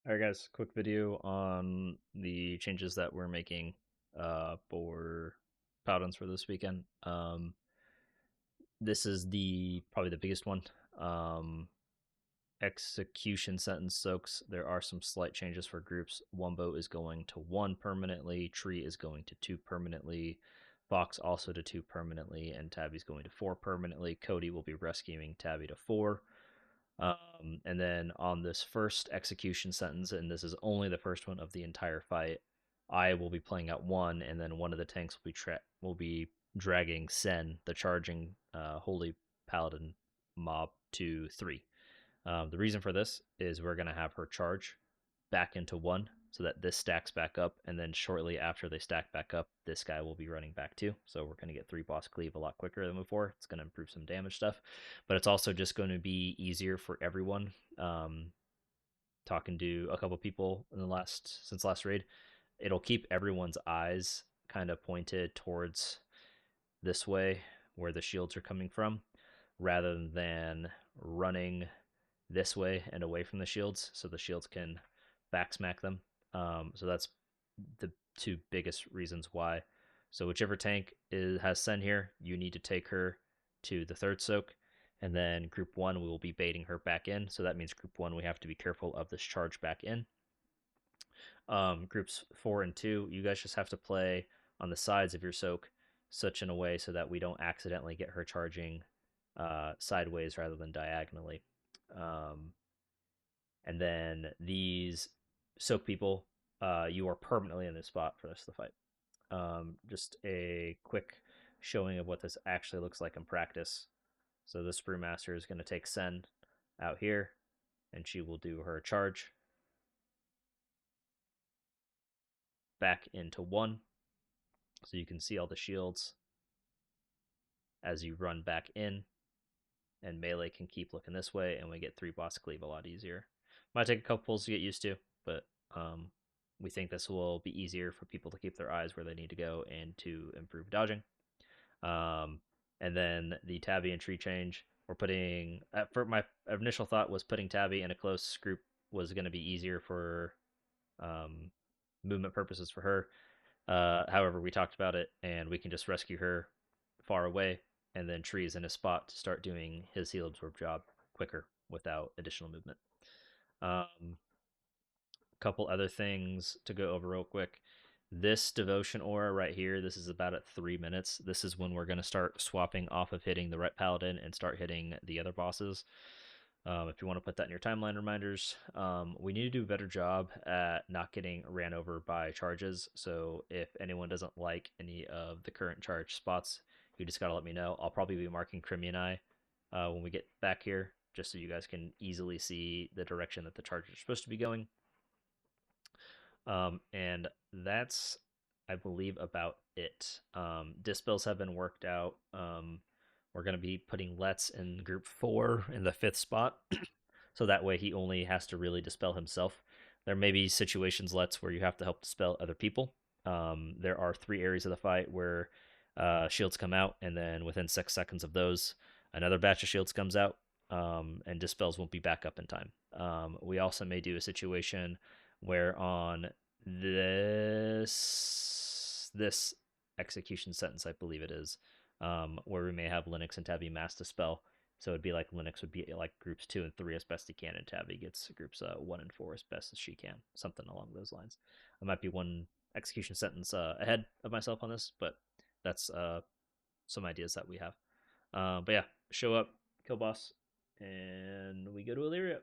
Alright guys, quick video on the changes that we're making for Paladins for this weekend. This is probably the biggest one. Execution sentence soaks. There are some slight changes for groups. Wumbo is going to 1 permanently, Tree is going to 2 permanently, Fox also to 2 permanently, and Tabby's going to 4 permanently. Cody will be rescuing Tabby to 4. And then on this first execution sentence, and this is only the first one of the entire fight, I will be playing out 1, and then one of the tanks will be dragging Sen, the charging holy paladin mob, to 3. The reason for this is we're going to have her charge back into 1 so that this stacks back up, and then shortly after they stack back up, this guy will be running back too. So we're going to get 3 boss cleave a lot quicker than before. It's going to improve some damage stuff, but it's also just going to be easier for everyone. Talking to a couple people since last raid, it'll keep everyone's eyes kind of pointed towards this way where the shields are coming from, rather than running this way and away from the shields, so the shields can backsmack them. So that's the 2 biggest reasons why. So whichever tank has Sen here, you need to take her to the 3rd soak, and then group 1 we will be baiting her back in. So that means group 1 we have to be careful of this charge back in. Groups 4 and 2, you guys just have to play on the sides of your soak such in a way so that we don't accidentally get her charging sideways rather than diagonally. And then these soak people, you are permanently in this spot for the rest of the fight. Just a quick showing of what this actually looks like in practice. So this brewmaster is going to take Sen out here, and she will do her charge back into 1. So you can see all the shields as you run back in, and melee can keep looking this way, and we get 3 boss cleave a lot easier. Might take a couple pulls to get used to, but we think this will be easier for people to keep their eyes where they need to go and to improve dodging. And then the Tabby and Tree change, we're putting, for my initial thought was putting Tabby in a close group was going to be easier for movement purposes for her. However, we talked about it, and we can just rescue her far away, and then Tree is in a spot to start doing his heal absorb job quicker without additional movement. Couple other things to go over real quick. This devotion aura right here, this is about at 3 minutes. This is when we're going to start swapping off of hitting the right paladin and start hitting the other bosses. If you want to put that in your timeline reminders, we need to do a better job at not getting ran over by charges. So if anyone doesn't like any of the current charge spots, you just got to let me know. I'll probably be marking Crimean Eye when we get back here, just so you guys can easily see the direction that the charges are supposed to be going. And that's, I believe, about it. Dispels have been worked out. We're going to be putting Let's in group 4 in the 5th spot. So that way he only has to really dispel himself. There may be situations, Let's, where you have to help dispel other people. There are 3 areas of the fight where shields come out, and then within 6 seconds of those, another batch of shields comes out, and dispels won't be back up in time. We also may do a situation where on this execution sentence, I believe it is, where we may have Linux and Tabby mass dispel. So it'd be like Linux would be like groups 2 and 3 as best he can, and Tabby gets groups 1 and 4 as best as she can, something along those lines. I might be one execution sentence ahead of myself on this, but that's some ideas that we have. But yeah, show up, kill boss, and we go to Illyria.